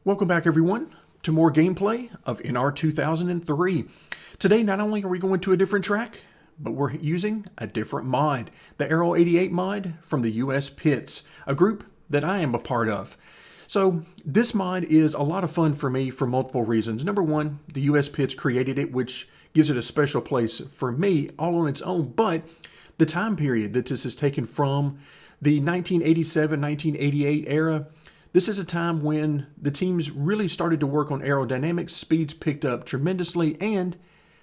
Welcome back everyone to more gameplay of NR2003. Today not only are we going to a different track, but we're using a different mod, the Aero 88 mod from the US Pits, a group that I am a part of. So this mod is a lot of fun for me for multiple reasons. Number one, the US Pits created it, which gives it a special place for me all on its own, but the time period that this is taken from, the 1987-1988 era, this is a time when the teams really started to work on aerodynamics, speeds picked up tremendously, and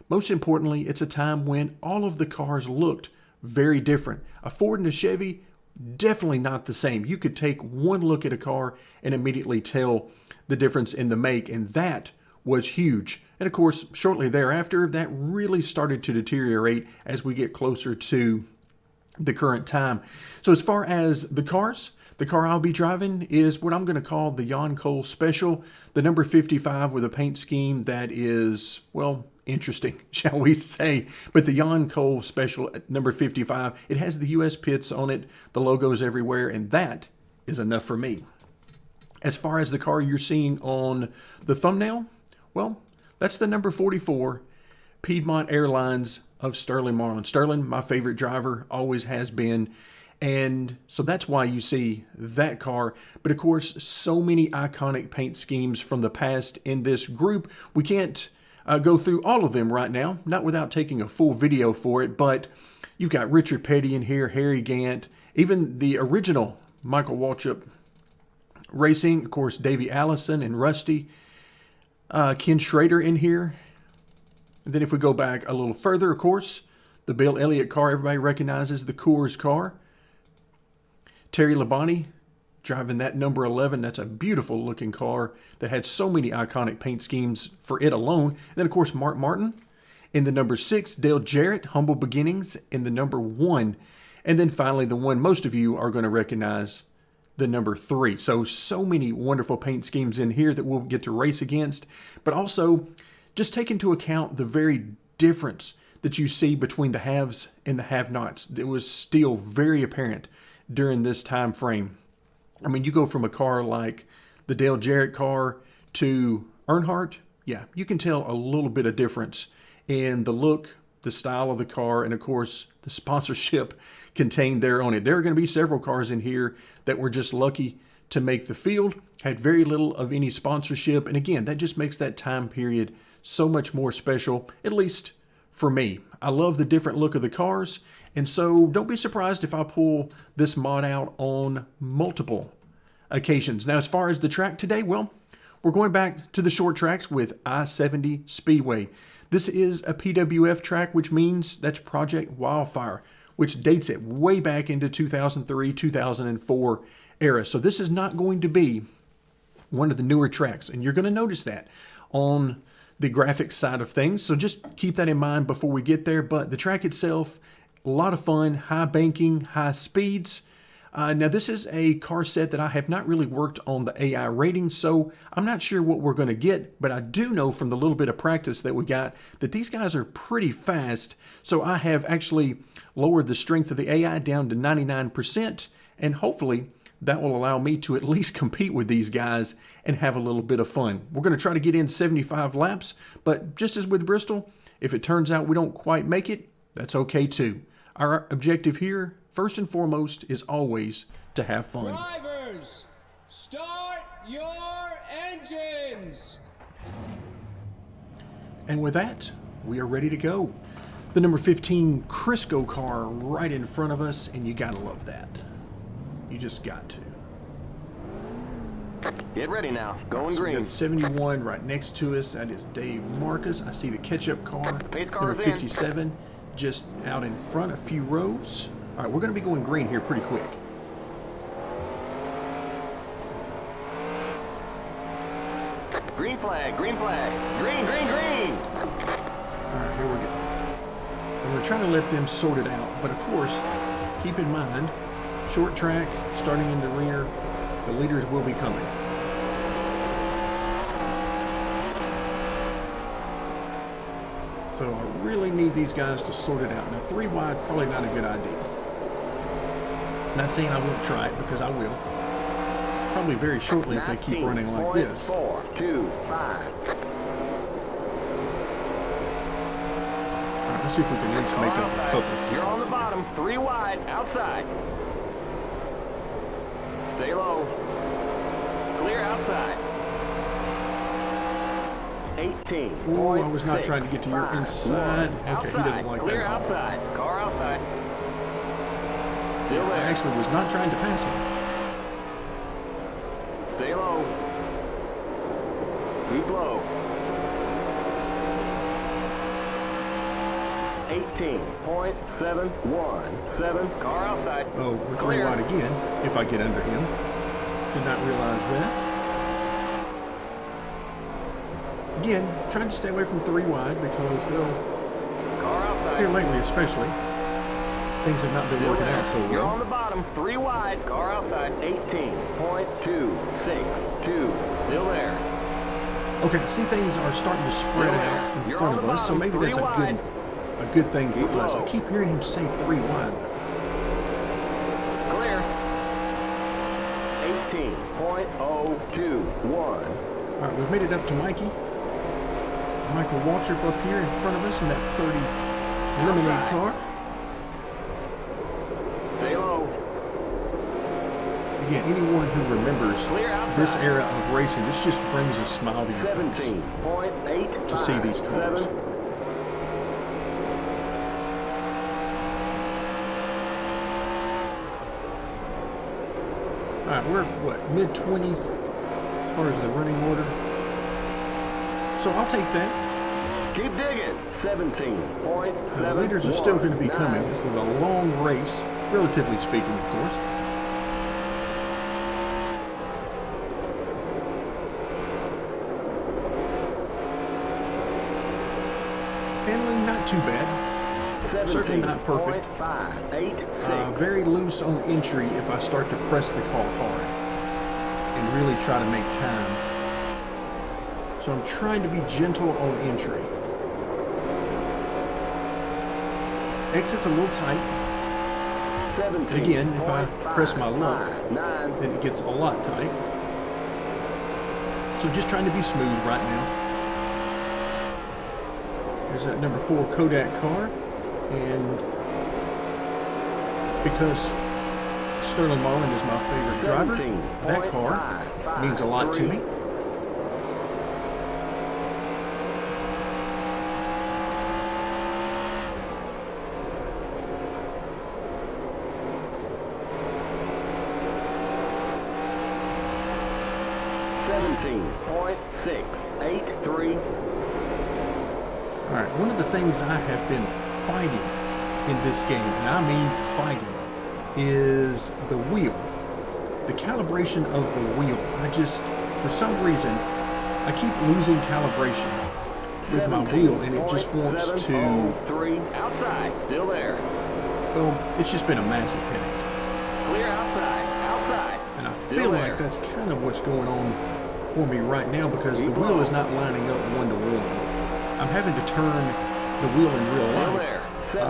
most importantly, it's a time when all of the cars looked very different. A Ford and a Chevy, definitely not the same. You could take one look at a car and immediately tell the difference in the make, and that was huge. And of course, shortly thereafter, that really started to deteriorate as we get closer to the current time. So as far as the cars, the car I'll be driving is what I'm going to call the Jan Cole Special, the number 55 with a paint scheme that is, well, interesting, shall we say. But the Jan Cole Special number 55, it has the US Pits on it, the logos everywhere, and that is enough for me. As far as the car you're seeing on the thumbnail, well, that's the number 44 Piedmont Airlines of Sterling Marlin. Sterling, my favorite driver, always has been. And so that's why you see that car. But of course, so many iconic paint schemes from the past in this group. We can't go through all of them right now, not without taking a full video for it. But you've got Richard Petty in here, Harry Gant, even the original Michael Waltrip Racing, of course, Davey Allison and Rusty, Ken Schrader in here. And then if we go back a little further, of course, the Bill Elliott car everybody recognizes, the Coors car. Terry Labonte driving that number 11. That's a beautiful looking car that had so many iconic paint schemes for it alone. And then, of course, Mark Martin in the number 6. Dale Jarrett, Humble Beginnings, in the number 1. And then finally, the one most of you are going to recognize, the number 3. So many wonderful paint schemes in here that we'll get to race against. But also, just take into account the very difference that you see between the haves and the have-nots. It was still very apparent during this time frame. I mean, you go from a car like the Dale Jarrett car to Earnhardt, yeah, you can tell a little bit of difference in the look, the style of the car, and of course, the sponsorship contained there on it. There are going to be several cars in here that were just lucky to make the field, had very little of any sponsorship, and again, that just makes that time period so much more special, at least for me. I love the different look of the cars, and so don't be surprised if I pull this mod out on multiple occasions. Now, as far as the track today, well, we're going back to the short tracks with I-70 Speedway. This is a PWF track, which means that's Project Wildfire, which dates it way back into 2003, 2004 era. So this is not going to be one of the newer tracks, and you're going to notice that on the graphics side of things. So just keep that in mind before we get there. But the track itself, a lot of fun, high banking, high speeds. Now this is a car set that I have not really worked on the AI rating, so I'm not sure what we're going to get, but I do know from the little bit of practice that we got that these guys are pretty fast. So I have actually lowered the strength of the AI down to 99%, and hopefully that will allow me to at least compete with these guys and have a little bit of fun. We're going to try to get in 75 laps, but just as with Bristol, if it turns out we don't quite make it, that's okay too. Our objective here, first and foremost, is always to have fun. Drivers, start your engines! And with that, we are ready to go. The number 15 Crisco car right in front of us, and you gotta love that. You just got to. Get ready now. Going So we green. got 71 right next to us. That is Dave Marcus. I see the ketchup car, number 57, just out in front, a few rows. All right, we're going to be going green here pretty quick. Green flag, green flag. Green, green, green. All right, here we go. So we're trying to let them sort it out, but of course, keep in mind, short track, starting in the rear, the leaders will be coming. So I really need these guys to sort it out. Now 3 wide, probably not a good idea. Not saying I won't try it, because I will. Probably very shortly if they keep running like this. 19.425. Let's see if we can at least make up a couple You're on the spots. bottom, 3 wide, outside. Stay low. Clear outside. 18. Oh, I was not trying to get to your inside. Okay, he doesn't like Clear that at all. outside. Car outside. Still I there. actually was not trying to pass him. Stay low. Keep low. 18.717. Car outside. Oh, we're 3 Clear. wide again, if I get under him. Did not realize that. Again, trying to stay away from 3 wide because, well, Car outside. here lately especially, things have not been Still working there. out so You're on well. the bottom, 3 wide. Car outside. 18.262. Still there. Okay, see, things are starting to spread out in You're front on of the us, so bottom, maybe that's 3 wide. a good thing for Keep us. I low. keep hearing him say 3 wide. Clear. 18.021. All right, we've made it up to Mikey. Michael Waltrip up here in front of us in that 30 Lemonade Outside. car. Stay low. Again, anyone who remembers Clear outside. this era of racing, this just brings a smile to your face 17.8 to see these cars. All right, we're what, mid-20s as far as the running order. So I'll take that. Keep digging. 17.7. The leaders are still going to be coming. This is a long race, relatively speaking, of course. Handling not too bad. Certainly not perfect. 17.586. Very loose on entry if I start to press the car hard and really try to make time. So I'm trying to be gentle on entry. Exit's a little tight. Again, if I press my luck, then it gets a lot tight. So just trying to be smooth right now. There's that number 4 Kodak car. And because Sterling Marlin is my favorite driver, that car means a lot to me. All right, one of the things I have been fighting in this game, and I mean fighting, is the wheel. The calibration of the wheel. For some reason, I keep losing calibration with my wheel, and it just wants to, outside, still there. well, it's just been a massive headache. Clear outside, outside. And I Still feel there. like that's kind of what's going on for me right now because the Keep wheel low. is not lining up 1-to-1. I'm having to turn the wheel in real Still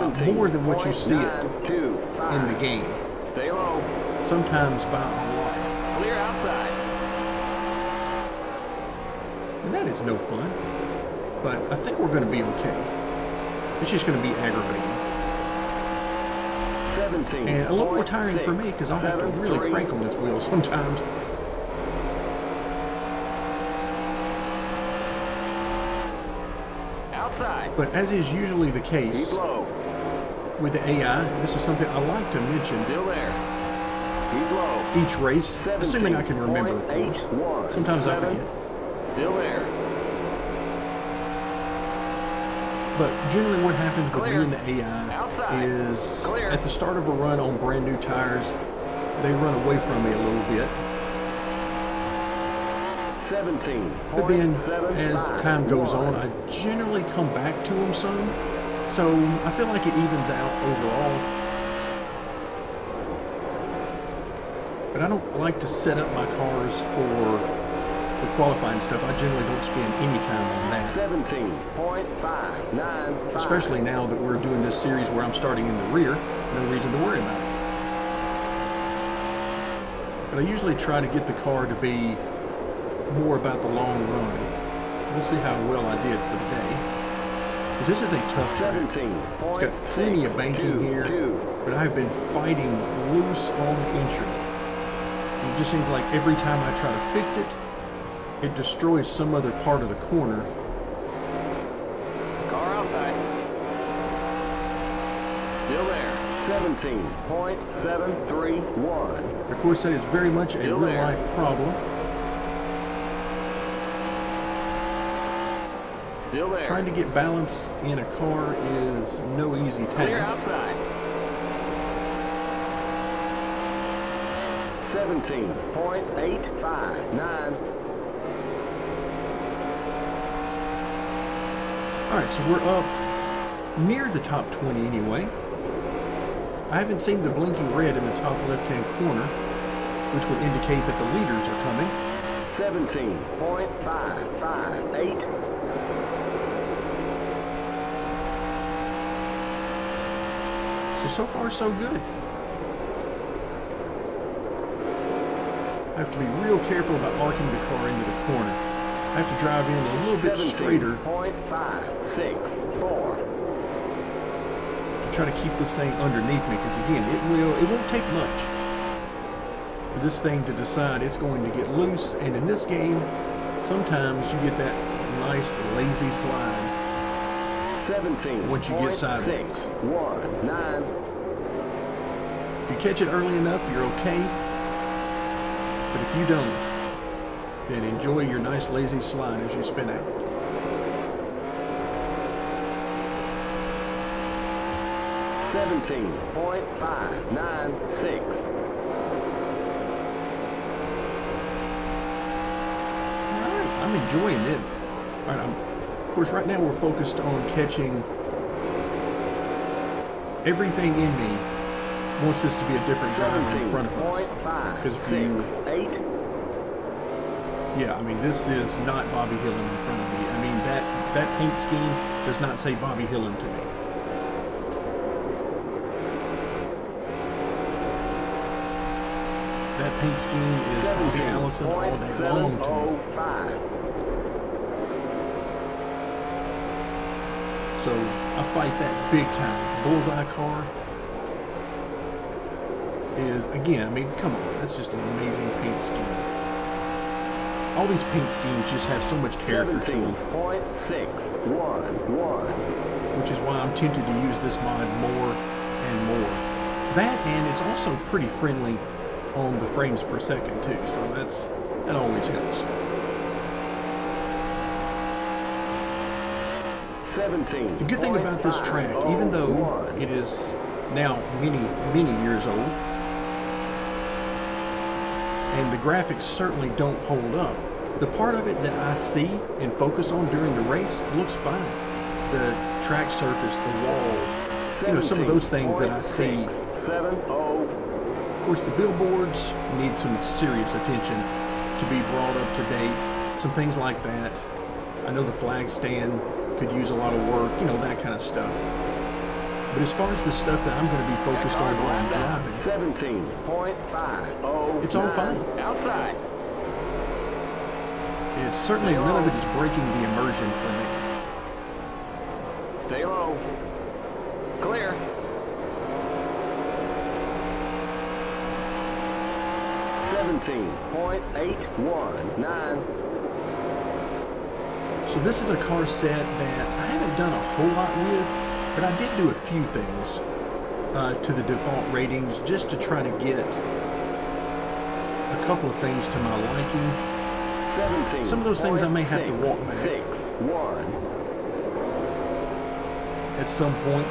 life there. more than what you see it 17.925. in the game. Stay low. Sometimes by a lot. Clear outside. And that is no fun. But I think we're going to be okay. It's just going to be aggravating. 17. And a little more tiring for me because I'll have to really crank on this wheel sometimes. Outside. But as is usually the Keep case low. with the AI, this is something I like to mention Still there. Keep low. each race, assuming I can remember, of course. 17.817. Sometimes I forget. Still there. But generally what happens with Clear. me and the AI Outside. is Clear. at the start of a run on brand new tires, they run away from me a little bit. 17. But then as time goes on, I generally come back to them some. So I feel like it evens out overall. But I don't like to set up my cars for qualifying stuff. I generally don't spend any time on that. 17.595. Especially now that we're doing this series where I'm starting in the rear. No reason to worry about it. But I usually try to get the car to be more about the long run. We'll see how well I did for today. Because this is a tough track. It's got plenty of banking here, but I've been fighting loose on entry. It just seems like every time I try to fix it, it destroys some other part of the corner. Car outside. Still there. 17.731. Of course, that is very much a real-life problem. Still there. Trying to get balance in a car is no easy Clear task. outside. 17.859. Alright, so we're up near the top 20 anyway. I haven't seen the blinking red in the top left-hand corner, which would indicate that the leaders are coming. 17.558. So far, so good. I have to be real careful about arcing the car into the corner. I have to drive in a little bit straighter 17.564. to try to keep this thing underneath me, because again, it won't take much for this thing to decide it's going to get loose, and in this game, sometimes you get that nice lazy slide. 17. Once you get sideways. 619. If you catch it early enough, you're okay. But if you don't, then enjoy your nice lazy slide as you spin out. $17.596. Alright, I'm enjoying this. Alright, of course, right now we're focused on catching everything in me. Wants this to be a different driver in front of us. Because if you... Yeah, I mean, this is not Bobby Hillin in front of me. I mean, that paint scheme does not say Bobby Hillin to me. That paint scheme is Bobby Allison all day long to me. So I fight that big time. The Bullseye car is, again, I mean, come on, that's just an amazing paint scheme. All these paint schemes just have so much character to them. 17.611. Which is why I'm tempted to use this mod more and more. That, and it's also pretty friendly on the frames per second too, so that always helps. 17. The good thing about this track, even though it is now many, many years old, and the graphics certainly don't hold up, the part of it that I see and focus on during the race looks fine. The track surface, the walls, you know, some of those things that I see. Of course, the billboards need some serious attention to be brought up to date. Some things like that. I know the flag stand could use a lot of work, you know, that kind of stuff. But as far as the stuff that I'm going to be focused on while I'm driving, 17.509. it's all fine. Outside. It's certainly none of it is breaking the immersion for me. Stay low. Clear. $17.819. So this is a car set that I haven't done a whole lot with, but I did do a few things to the default ratings just to try to get a couple of things to my liking. Some of those things I may have to walk back at some point.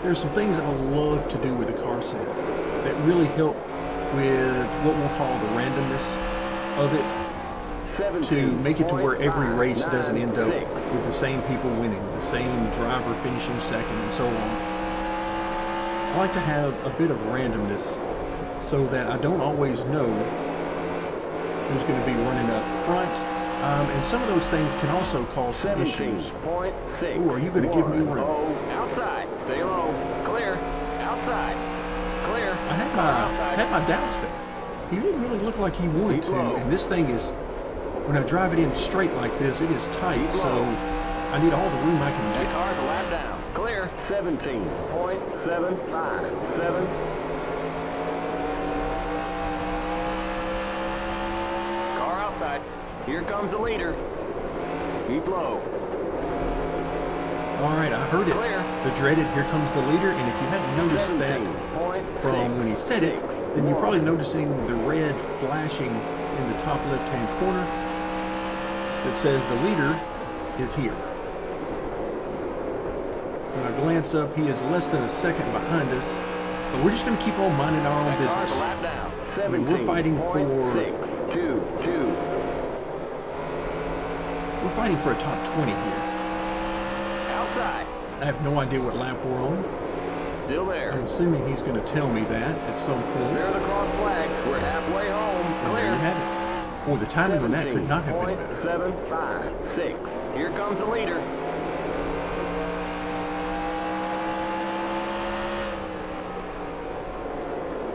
There's some things I love to do with the car set that really help with what we'll call the randomness of it, to make it to where every race doesn't end up with the same people winning, the same driver finishing second, and so on. I like to have a bit of randomness so that I don't always know who's going to be running up front. And some of those things can also cause some issues. Ooh, are you going to give me room? Outside. Stay low. Clear. Outside. had my doubts there. He didn't really look like he wanted to, and this thing is, when I drive it in straight like this, it is tight, so I need all the room I can get. Car's a lap down. Clear. 17.757. Car outside. Here comes the leader. Keep low. All right, I heard it. Clear. The dreaded "here comes the leader," and if you hadn't noticed that from when he said it, then you're probably noticing the red flashing in the top left-hand corner that says the leader is here. When I glance up, he is less than a second behind us, but we're just going to keep on minding our own business. I mean, we're fighting for a top 20 here. Outside. I have no idea what lap we're on. Still there. I'm assuming he's going to tell me that at some point. There are the cross flags. We're halfway home. And there you have it. Boy, the timing on that could not have been better. 17.756. Here comes the leader.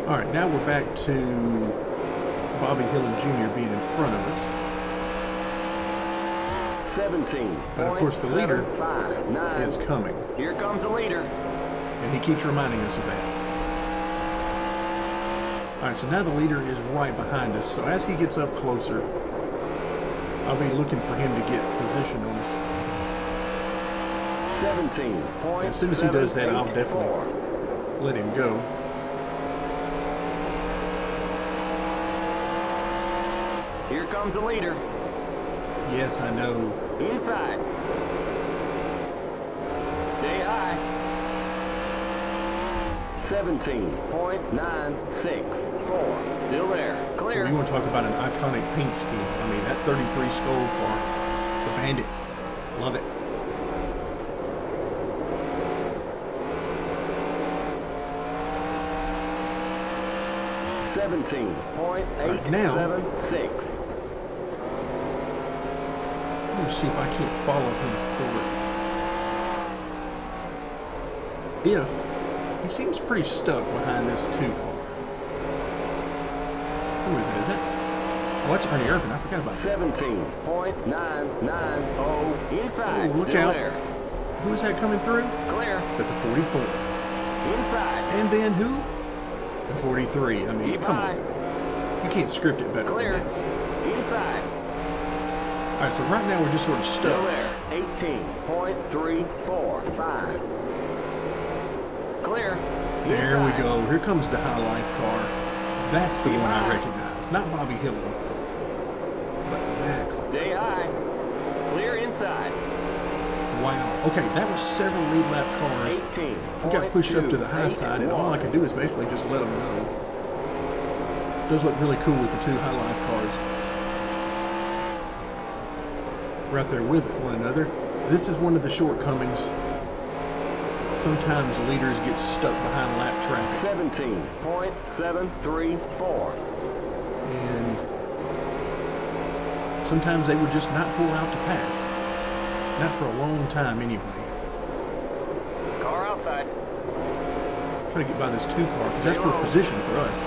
All right, now we're back to Bobby Hillin Jr. being in front of us. 17. And of course, the leader is coming. Here comes the leader. And he keeps reminding us of that. All right, so now the leader is right behind us. So as he gets up closer, I'll be looking for him to get position on us. 17. And as soon as he does that, I'll definitely let him go. Here comes the leader. Yes, I know. Inside. Stay high. 17.964. Still there. Clear. You want to talk about an iconic paint scheme. I mean, that 33 Skull car, the Bandit. Love it. Now, let me see if I can't follow him through. If he seems pretty stuck behind this 2 car. Who is that? Is that? Oh, that's Ernie Irvin. I forgot about that. 17.990 inside. Oh, look Still out. there. Who is that coming through? Clear. At the 44. Inside. And then who? The 43. I mean, Keep come high. on. You can't script it better Clear. than this. Inside. All right, so right now we're just sort of Still stuck. there. 18.345. Clear. There we Inside. go. Here comes the High Life car. That's the one I recognize. Not Bobby Hillin, but that car. Stay high. Clear inside. Wow. Okay, that was several lead lap cars. 18. We got pushed up to the high side, and all I can do is basically just let them go. Does look really cool with the 2 High Life cars right there with one another. This is one of the shortcomings. Sometimes leaders get stuck behind lap traffic. 17.734. And sometimes they would just not pull out to pass. Not for a long time anyway. Car outside. Try to get by this 2 car, because that's for position for us.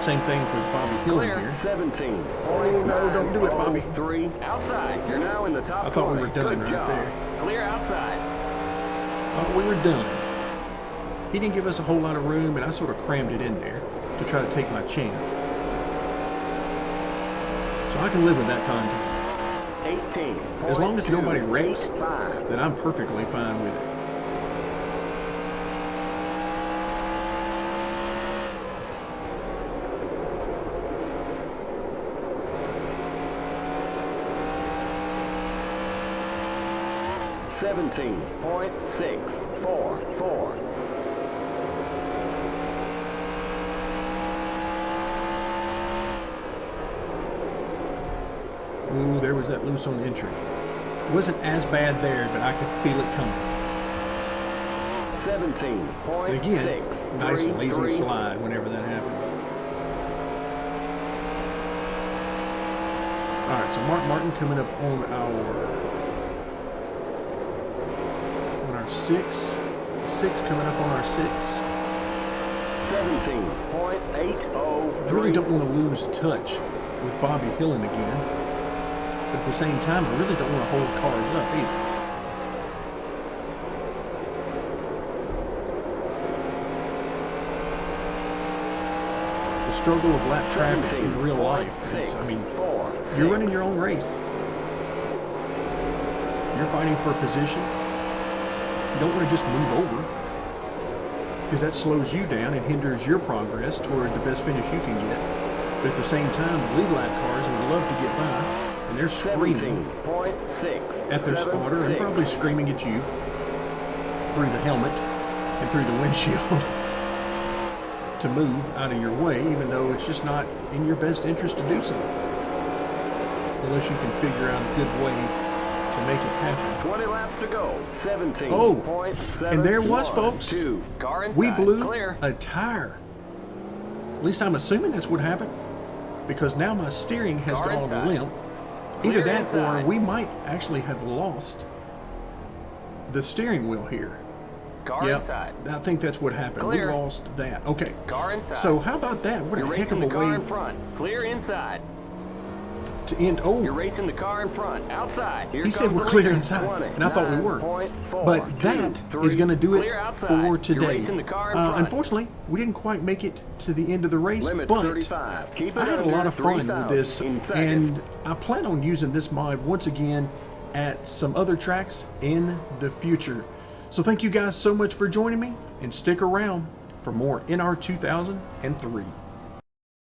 Same thing for Bobby Hillin Clear. here. 17. Oh, no, don't do it, Bobby. 3 outside. You're now in the top I thought we corner. were done Good right job. there. Clear outside. Thought we were done. He didn't give us a whole lot of room, and I sort of crammed it in there to try to take my chance. So I can live with that content. 18. As long as nobody wrecks, 5. then I'm perfectly fine with it. .644. Ooh, there was that loose on entry. Wasn't as bad there, but I could feel it coming. 17. And again, nice lazy slide whenever that happens. All right, so Mark Martin coming up on our 6. 6 coming up on our 6. 17.803. I really don't want to lose touch with Bobby Hillin again, but at the same time, I really don't want to hold cars up either. The struggle of lap traffic in real life is, I mean, you're running your own race. You're fighting for a position. You don't want to just move over, because that slows you down and hinders your progress toward the best finish you can get. But at the same time, the lead lap cars would love to get by, and they're screaming at their spotter and probably screaming at you through the helmet and through the windshield to move out of your way, even though it's just not in your best interest to do so, unless you can figure out a good way to make it happen. 20 laps to go. 17. Oh, and there was, folks. We blew Clear. a tire. At least I'm assuming that's what happened, because now my steering has Car gone inside. limp. Either Clear that or inside. we might actually have lost the steering wheel here. Car Yep, inside. I think that's what happened. Clear. We lost that. Okay. Car inside. So how about that? What You're a heck racing of a the car way in front. Clear inside. to end. You're Oh, racing the car in front. Outside. Here he said comes we're the clear leader. inside, 20, and I thought we were. 9.4, But that 2, is going to do it clear outside. for You're today. racing the car in front. Unfortunately, we didn't quite make it to the end of the race, Limit but 35. Keep it I had a under lot of fun 3,000 with this, in seconds. and I plan on using this mod once again at some other tracks in the future. So thank you guys so much for joining me, and stick around for more NR 2003.